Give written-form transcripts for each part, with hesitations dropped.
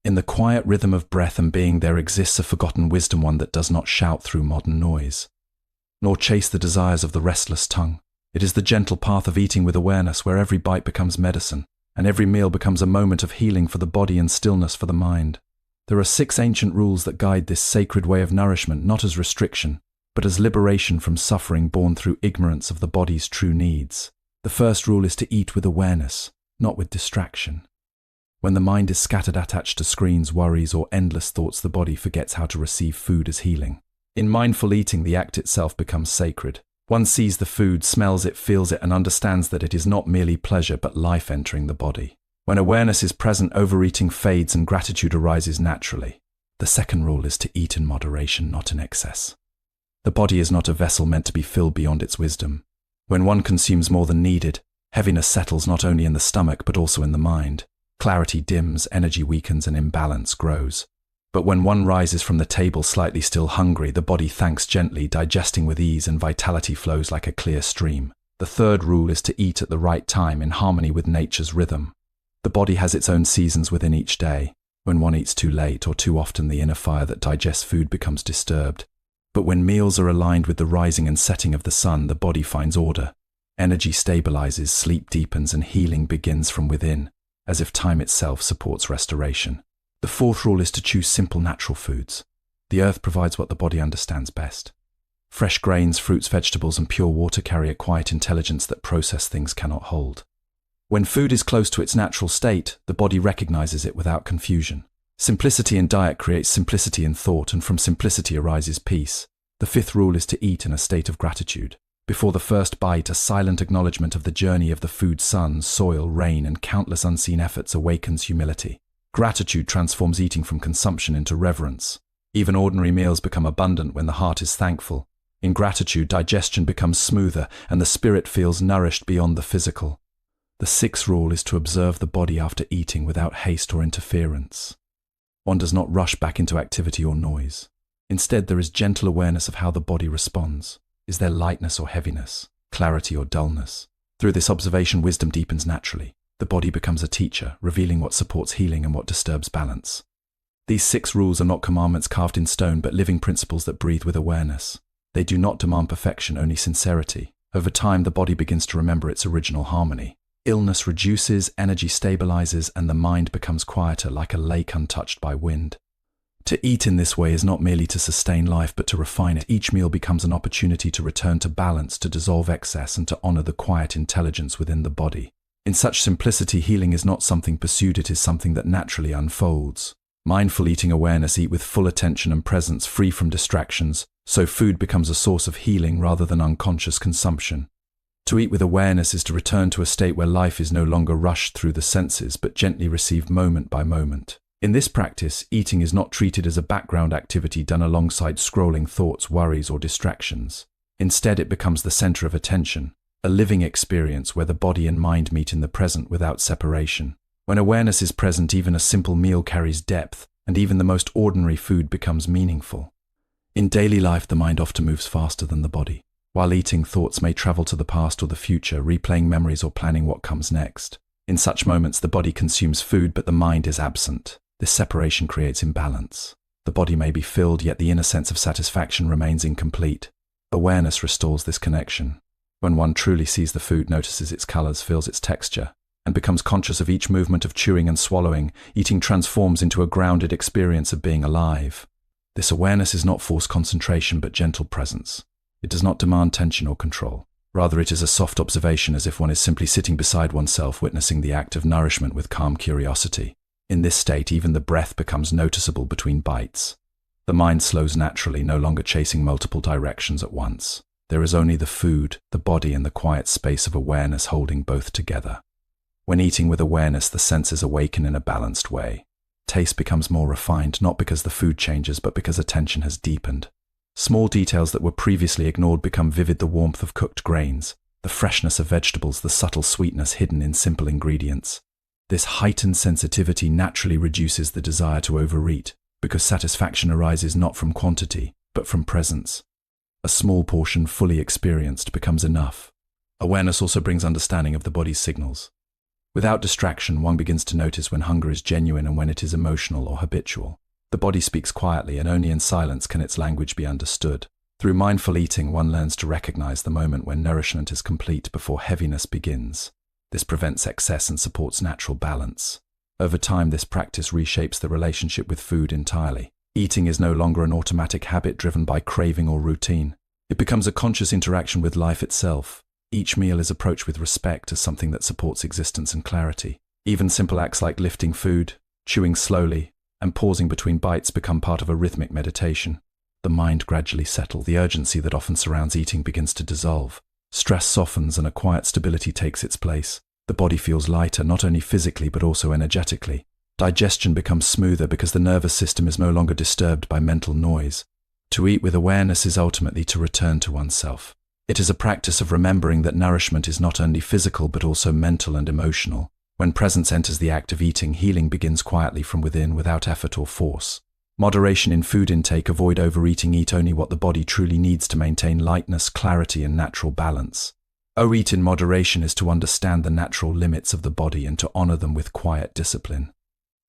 In the quiet rhythm of breath and being there exists a forgotten wisdom, one that does not shout through modern noise, nor chase the desires of the restless tongue. It is the gentle path of eating with awareness, where every bite becomes medicine, and every meal becomes a moment of healing for the body and stillness for the mind. There are 6 ancient rules that guide this sacred way of nourishment, not as restriction, but as liberation from suffering born through ignorance of the body's true needs. The first rule is to eat with awareness, not with distraction. When the mind is scattered, attached to screens, worries, or endless thoughts, the body forgets how to receive food as healing. In mindful eating, the act itself becomes sacred. One sees the food, smells it, feels it, and understands that it is not merely pleasure but life entering the body. When awareness is present, overeating fades and gratitude arises naturally. The second rule is to eat in moderation, not in excess. The body is not a vessel meant to be filled beyond its wisdom. When one consumes more than needed, heaviness settles not only in the stomach but also in the mind. Clarity dims, energy weakens, and imbalance grows. But when one rises from the table slightly still hungry, the body thanks gently, digesting with ease, and vitality flows like a clear stream. The third rule is to eat at the right time, in harmony with nature's rhythm. The body has its own seasons within each day. When one eats too late or too often, the inner fire that digests food becomes disturbed. But when meals are aligned with the rising and setting of the sun, the body finds order. Energy stabilizes, sleep deepens, and healing begins from within, as if time itself supports restoration. The fourth rule is to choose simple, natural foods. The earth provides what the body understands best. Fresh grains, fruits, vegetables, and pure water carry a quiet intelligence that processed things cannot hold. When food is close to its natural state, the body recognizes it without confusion. Simplicity in diet creates simplicity in thought, and from simplicity arises peace. The fifth rule is to eat in a state of gratitude. Before the first bite, a silent acknowledgement of the journey of the food, sun, soil, rain, and countless unseen efforts awakens humility. Gratitude transforms eating from consumption into reverence. Even ordinary meals become abundant when the heart is thankful. In gratitude, digestion becomes smoother, and the spirit feels nourished beyond the physical. The sixth rule is to observe the body after eating without haste or interference. One does not rush back into activity or noise. Instead, there is gentle awareness of how the body responds. Is there lightness or heaviness, clarity or dullness? Through this observation, wisdom deepens naturally. The body becomes a teacher, revealing what supports healing and what disturbs balance. These 6 rules are not commandments carved in stone, but living principles that breathe with awareness. They do not demand perfection, only sincerity. Over time, the body begins to remember its original harmony. Illness reduces, energy stabilizes, and the mind becomes quieter, like a lake untouched by wind. To eat in this way is not merely to sustain life, but to refine it. Each meal becomes an opportunity to return to balance, to dissolve excess, and to honor the quiet intelligence within the body. In such simplicity, healing is not something pursued, it is something that naturally unfolds. Mindful eating awareness, eat with full attention and presence, free from distractions, so food becomes a source of healing rather than unconscious consumption. To eat with awareness is to return to a state where life is no longer rushed through the senses, but gently received moment by moment. In this practice, eating is not treated as a background activity done alongside scrolling thoughts, worries, or distractions. Instead, it becomes the center of attention, a living experience where the body and mind meet in the present without separation. When awareness is present, even a simple meal carries depth, and even the most ordinary food becomes meaningful. In daily life, the mind often moves faster than the body. While eating, thoughts may travel to the past or the future, replaying memories or planning what comes next. In such moments, the body consumes food, but the mind is absent. This separation creates imbalance. The body may be filled, yet the inner sense of satisfaction remains incomplete. Awareness restores this connection. When one truly sees the food, notices its colors, feels its texture, and becomes conscious of each movement of chewing and swallowing, eating transforms into a grounded experience of being alive. This awareness is not forced concentration, but gentle presence. It does not demand tension or control. Rather, it is a soft observation, as if one is simply sitting beside oneself, witnessing the act of nourishment with calm curiosity. In this state, even the breath becomes noticeable between bites. The mind slows naturally, no longer chasing multiple directions at once. There is only the food, the body, and the quiet space of awareness holding both together. When eating with awareness, the senses awaken in a balanced way. Taste becomes more refined, not because the food changes, but because attention has deepened. Small details that were previously ignored become vivid: the warmth of cooked grains, the freshness of vegetables, the subtle sweetness hidden in simple ingredients. This heightened sensitivity naturally reduces the desire to overeat, because satisfaction arises not from quantity, but from presence. A small portion fully experienced becomes enough. Awareness also brings understanding of the body's signals. Without distraction, one begins to notice when hunger is genuine and when it is emotional or habitual. The body speaks quietly, and only in silence can its language be understood. Through mindful eating, one learns to recognize the moment when nourishment is complete before heaviness begins. This prevents excess and supports natural balance. Over time, this practice reshapes the relationship with food entirely. Eating is no longer an automatic habit driven by craving or routine. It becomes a conscious interaction with life itself. Each meal is approached with respect as something that supports existence and clarity. Even simple acts like lifting food, chewing slowly, and pausing between bites become part of a rhythmic meditation. The mind gradually settles. The urgency that often surrounds eating begins to dissolve. Stress softens and a quiet stability takes its place. The body feels lighter, not only physically but also energetically. Digestion becomes smoother because the nervous system is no longer disturbed by mental noise. To eat with awareness is ultimately to return to oneself. It is a practice of remembering that nourishment is not only physical but also mental and emotional. When presence enters the act of eating, healing begins quietly from within without effort or force. Moderation in food intake. Avoid overeating. Eat only what the body truly needs to maintain lightness, clarity, and natural balance. Eat in moderation is to understand the natural limits of the body and to honor them with quiet discipline.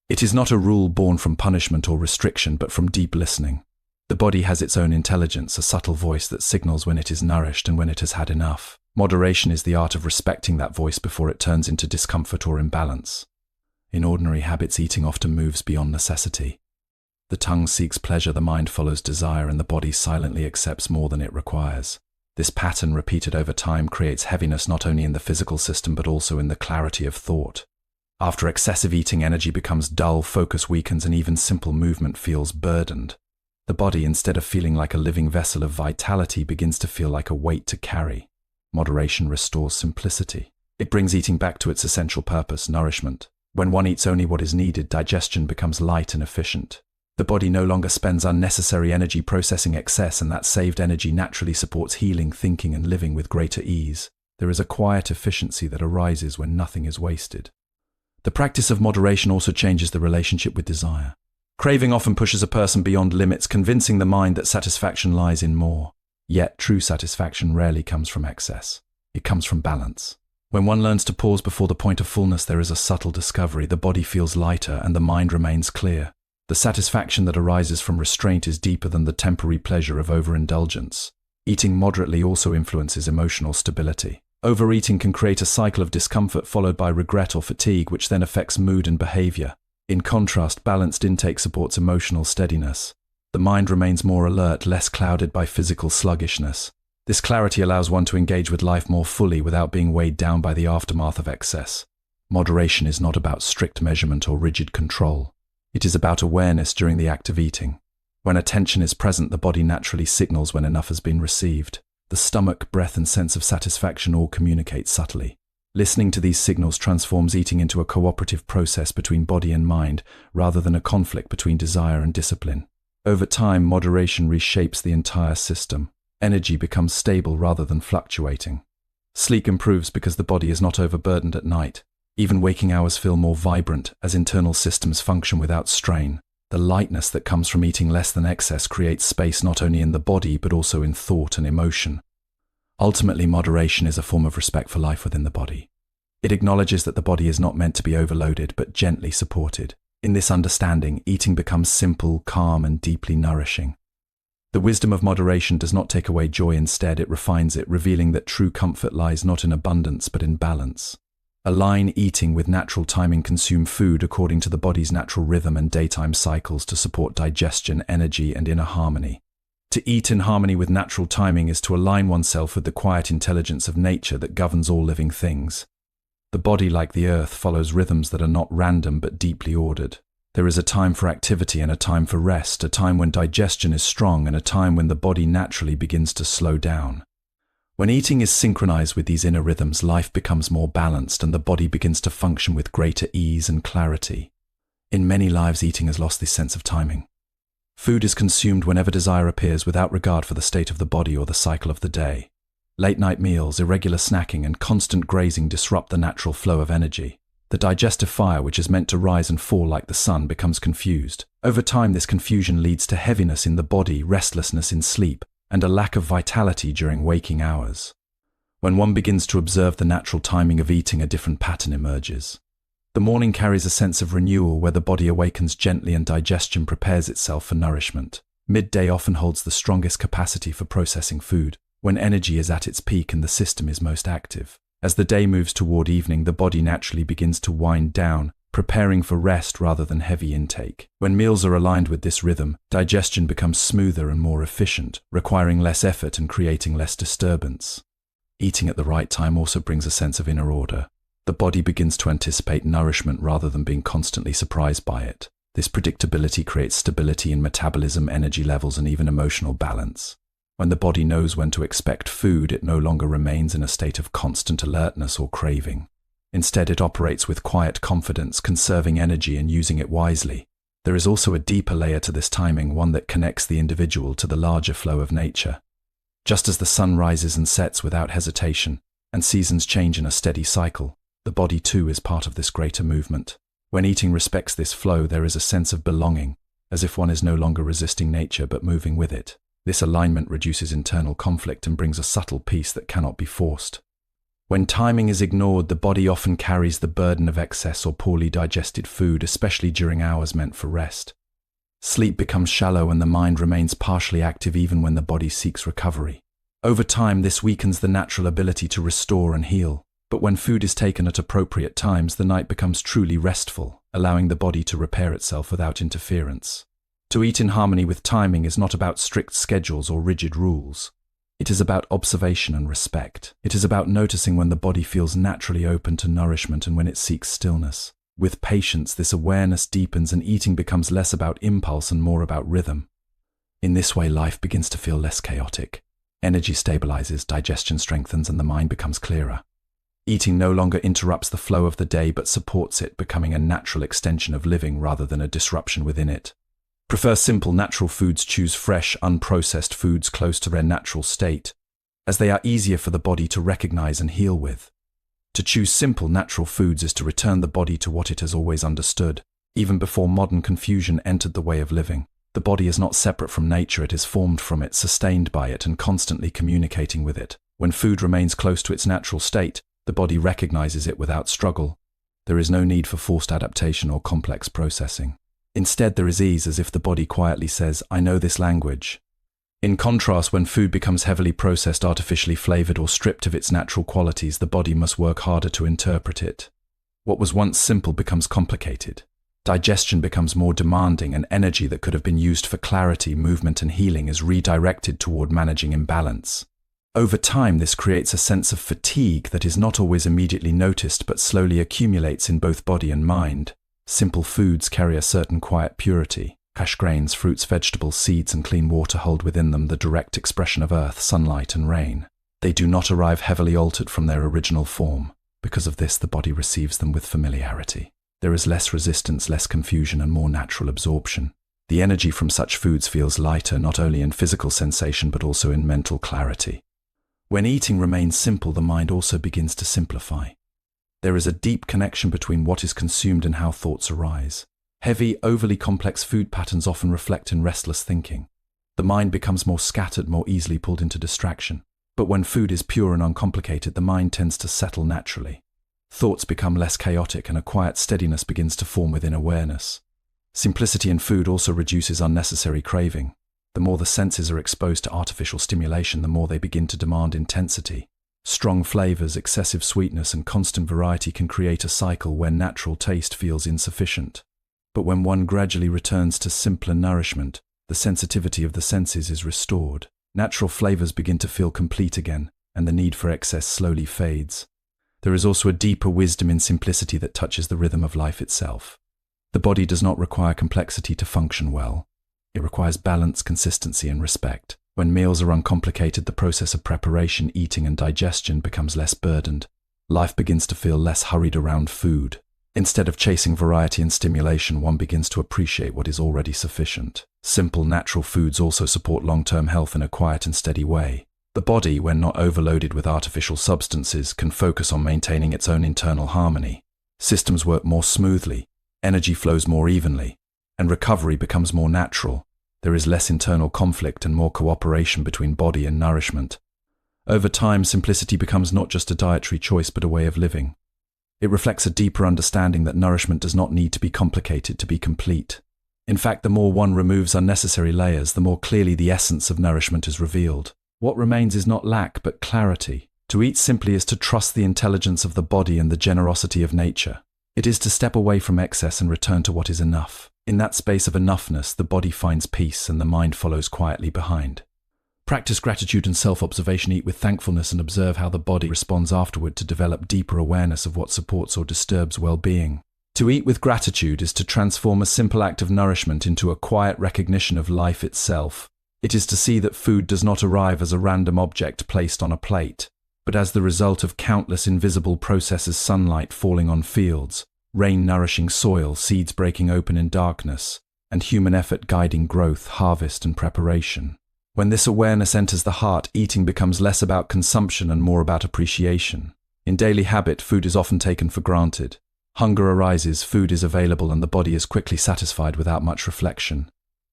It is not a rule born from punishment or restriction, but from deep listening. The body has its own intelligence, a subtle voice that signals when it is nourished and when it has had enough. Moderation is the art of respecting that voice before it turns into discomfort or imbalance. In ordinary habits, eating often moves beyond necessity. The tongue seeks pleasure, the mind follows desire, and the body silently accepts more than it requires. This pattern, repeated over time, creates heaviness not only in the physical system but also in the clarity of thought. After excessive eating, energy becomes dull, focus weakens, and even simple movement feels burdened. The body, instead of feeling like a living vessel of vitality, begins to feel like a weight to carry. Moderation restores simplicity. It brings eating back to its essential purpose, nourishment. When one eats only what is needed, digestion becomes light and efficient. The body no longer spends unnecessary energy processing excess, and that saved energy naturally supports healing, thinking, and living with greater ease. There is a quiet efficiency that arises when nothing is wasted. The practice of moderation also changes the relationship with desire. Craving often pushes a person beyond limits, convincing the mind that satisfaction lies in more. Yet, true satisfaction rarely comes from excess. It comes from balance. When one learns to pause before the point of fullness, there is a subtle discovery. The body feels lighter and the mind remains clear. The satisfaction that arises from restraint is deeper than the temporary pleasure of overindulgence. Eating moderately also influences emotional stability. Overeating can create a cycle of discomfort followed by regret or fatigue, which then affects mood and behavior. In contrast, balanced intake supports emotional steadiness. The mind remains more alert, less clouded by physical sluggishness. This clarity allows one to engage with life more fully without being weighed down by the aftermath of excess. Moderation is not about strict measurement or rigid control. It is about awareness during the act of eating. When attention is present, the body naturally signals when enough has been received. The stomach, breath, and sense of satisfaction all communicate subtly. Listening to these signals transforms eating into a cooperative process between body and mind, rather than a conflict between desire and discipline. Over time, moderation reshapes the entire system. Energy becomes stable rather than fluctuating. Sleep improves because the body is not overburdened at night. Even waking hours feel more vibrant as internal systems function without strain. The lightness that comes from eating less than excess creates space not only in the body but also in thought and emotion. Ultimately, moderation is a form of respect for life within the body. It acknowledges that the body is not meant to be overloaded but gently supported. In this understanding, eating becomes simple, calm, and deeply nourishing. The wisdom of moderation does not take away joy, instead it refines it, revealing that true comfort lies not in abundance but in balance. Align eating with natural timing. Consume food according to the body's natural rhythm and daytime cycles to support digestion, energy, and inner harmony. To eat in harmony with natural timing is to align oneself with the quiet intelligence of nature that governs all living things. The body, like the earth, follows rhythms that are not random but deeply ordered. There is a time for activity and a time for rest, a time when digestion is strong and a time when the body naturally begins to slow down. When eating is synchronized with these inner rhythms, life becomes more balanced and the body begins to function with greater ease and clarity. In many lives, eating has lost this sense of timing. Food is consumed whenever desire appears without regard for the state of the body or the cycle of the day. Late-night meals, irregular snacking, and constant grazing disrupt the natural flow of energy. The digestive fire, which is meant to rise and fall like the sun, becomes confused. Over time, this confusion leads to heaviness in the body, restlessness in sleep, and a lack of vitality during waking hours. When one begins to observe the natural timing of eating, a different pattern emerges. The morning carries a sense of renewal where the body awakens gently and digestion prepares itself for nourishment. Midday often holds the strongest capacity for processing food, when energy is at its peak and the system is most active. As the day moves toward evening, the body naturally begins to wind down, preparing for rest rather than heavy intake. When meals are aligned with this rhythm, digestion becomes smoother and more efficient, requiring less effort and creating less disturbance. Eating at the right time also brings a sense of inner order. The body begins to anticipate nourishment rather than being constantly surprised by it. This predictability creates stability in metabolism, energy levels, and even emotional balance. When the body knows when to expect food, it no longer remains in a state of constant alertness or craving. Instead, it operates with quiet confidence, conserving energy and using it wisely. There is also a deeper layer to this timing, one that connects the individual to the larger flow of nature. Just as the sun rises and sets without hesitation, and seasons change in a steady cycle, the body too is part of this greater movement. When eating respects this flow, there is a sense of belonging, as if one is no longer resisting nature but moving with it. This alignment reduces internal conflict and brings a subtle peace that cannot be forced. When timing is ignored, the body often carries the burden of excess or poorly digested food, especially during hours meant for rest. Sleep becomes shallow and the mind remains partially active even when the body seeks recovery. Over time, this weakens the natural ability to restore and heal. But when food is taken at appropriate times, the night becomes truly restful, allowing the body to repair itself without interference. To eat in harmony with timing is not about strict schedules or rigid rules. It is about observation and respect. It is about noticing when the body feels naturally open to nourishment and when it seeks stillness. With patience, this awareness deepens and eating becomes less about impulse and more about rhythm. In this way, life begins to feel less chaotic. Energy stabilizes, digestion strengthens, and the mind becomes clearer. Eating no longer interrupts the flow of the day but supports it, becoming a natural extension of living rather than a disruption within it. Prefer simple, natural foods. Choose fresh, unprocessed foods close to their natural state, as they are easier for the body to recognize and heal with. To choose simple, natural foods is to return the body to what it has always understood. Even before modern confusion entered the way of living, the body is not separate from nature. It is formed from it, sustained by it, and constantly communicating with it. When food remains close to its natural state, the body recognizes it without struggle. There is no need for forced adaptation or complex processing. Instead, there is ease, as if the body quietly says, "I know this language." In contrast, when food becomes heavily processed, artificially flavored, or stripped of its natural qualities, the body must work harder to interpret it. What was once simple becomes complicated. Digestion becomes more demanding, and energy that could have been used for clarity, movement, and healing is redirected toward managing imbalance. Over time, this creates a sense of fatigue that is not always immediately noticed but slowly accumulates in both body and mind. Simple foods carry a certain quiet purity. Cash grains, fruits, vegetables, seeds, and clean water hold within them the direct expression of earth, sunlight, and rain. They do not arrive heavily altered from their original form. Because of this, the body receives them with familiarity. There is less resistance, less confusion, and more natural absorption. The energy from such foods feels lighter, not only in physical sensation but also in mental clarity. When eating remains simple, the mind also begins to simplify. There is a deep connection between what is consumed and how thoughts arise. Heavy, overly complex food patterns often reflect in restless thinking. The mind becomes more scattered, more easily pulled into distraction. But when food is pure and uncomplicated, the mind tends to settle naturally. Thoughts become less chaotic and a quiet steadiness begins to form within awareness. Simplicity in food also reduces unnecessary craving. The more the senses are exposed to artificial stimulation, the more they begin to demand intensity. Strong flavors, excessive sweetness, and constant variety can create a cycle where natural taste feels insufficient. But when one gradually returns to simpler nourishment, the sensitivity of the senses is restored. Natural flavors begin to feel complete again, and the need for excess slowly fades. There is also a deeper wisdom in simplicity that touches the rhythm of life itself. The body does not require complexity to function well. It requires balance, consistency, and respect. When meals are uncomplicated, the process of preparation, eating, and digestion becomes less burdened. Life begins to feel less hurried around food. Instead of chasing variety and stimulation, one begins to appreciate what is already sufficient. Simple, natural foods also support long-term health in a quiet and steady way. The body, when not overloaded with artificial substances, can focus on maintaining its own internal harmony. Systems work more smoothly, energy flows more evenly, and recovery becomes more natural. There is less internal conflict and more cooperation between body and nourishment. Over time, simplicity becomes not just a dietary choice but a way of living. It reflects a deeper understanding that nourishment does not need to be complicated to be complete. In fact, the more one removes unnecessary layers, the more clearly the essence of nourishment is revealed. What remains is not lack, but clarity. To eat simply is to trust the intelligence of the body and the generosity of nature. It is to step away from excess and return to what is enough. In that space of enoughness, the body finds peace and the mind follows quietly behind. Practice gratitude and self-observation. Eat with thankfulness and observe how the body responds afterward to develop deeper awareness of what supports or disturbs well-being. To eat with gratitude is to transform a simple act of nourishment into a quiet recognition of life itself. It is to see that food does not arrive as a random object placed on a plate, but as the result of countless invisible processes: sunlight falling on fields, rain nourishing soil, seeds breaking open in darkness, and human effort guiding growth, harvest, and preparation. When this awareness enters the heart, eating becomes less about consumption and more about appreciation. In daily habit, food is often taken for granted. Hunger arises, food is available, and the body is quickly satisfied without much reflection.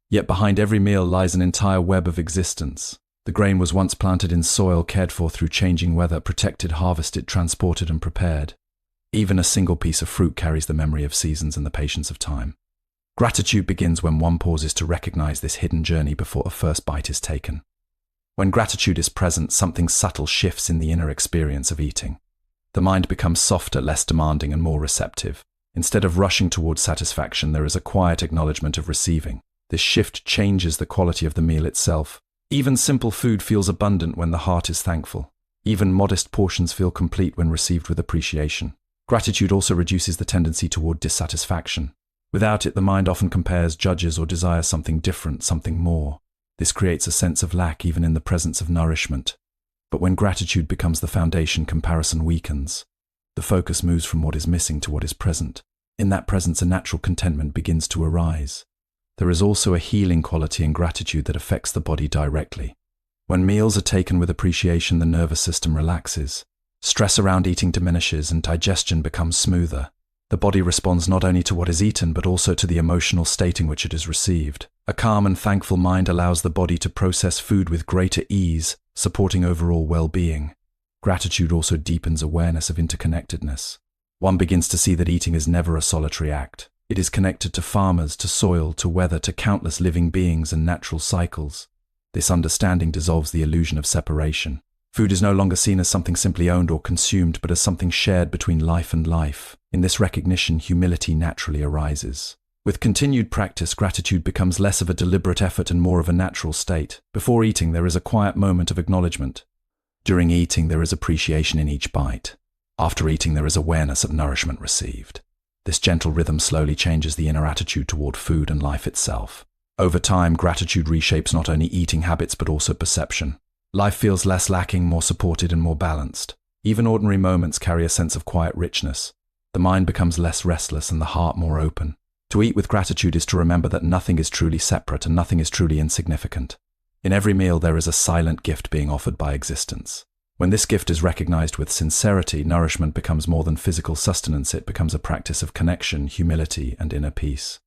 Yet behind every meal lies an entire web of existence. The grain was once planted in soil, cared for through changing weather, protected, harvested, transported, and prepared. Even a single piece of fruit carries the memory of seasons and the patience of time. Gratitude begins when one pauses to recognize this hidden journey before a first bite is taken. When gratitude is present, something subtle shifts in the inner experience of eating. The mind becomes softer, less demanding, and more receptive. Instead of rushing towards satisfaction, there is a quiet acknowledgement of receiving. This shift changes the quality of the meal itself. Even simple food feels abundant when the heart is thankful. Even modest portions feel complete when received with appreciation. Gratitude also reduces the tendency toward dissatisfaction. Without it, the mind often compares, judges, or desires something different, something more. This creates a sense of lack even in the presence of nourishment. But when gratitude becomes the foundation, comparison weakens. The focus moves from what is missing to what is present. In that presence, a natural contentment begins to arise. There is also a healing quality in gratitude that affects the body directly. When meals are taken with appreciation, the nervous system relaxes. Stress around eating diminishes and digestion becomes smoother. The body responds not only to what is eaten, but also to the emotional state in which it is received. A calm and thankful mind allows the body to process food with greater ease, supporting overall well-being. Gratitude also deepens awareness of interconnectedness. One begins to see that eating is never a solitary act. It is connected to farmers, to soil, to weather, to countless living beings and natural cycles. This understanding dissolves the illusion of separation. Food is no longer seen as something simply owned or consumed, but as something shared between life and life. In this recognition, humility naturally arises. With continued practice, gratitude becomes less of a deliberate effort and more of a natural state. Before eating, there is a quiet moment of acknowledgement. During eating, there is appreciation in each bite. After eating, there is awareness of nourishment received. This gentle rhythm slowly changes the inner attitude toward food and life itself. Over time, gratitude reshapes not only eating habits but also perception. Life feels less lacking, more supported, and more balanced. Even ordinary moments carry a sense of quiet richness. The mind becomes less restless and the heart more open. To eat with gratitude is to remember that nothing is truly separate and nothing is truly insignificant. In every meal there is a silent gift being offered by existence. When this gift is recognized with sincerity, nourishment becomes more than physical sustenance. It becomes a practice of connection, humility, and inner peace.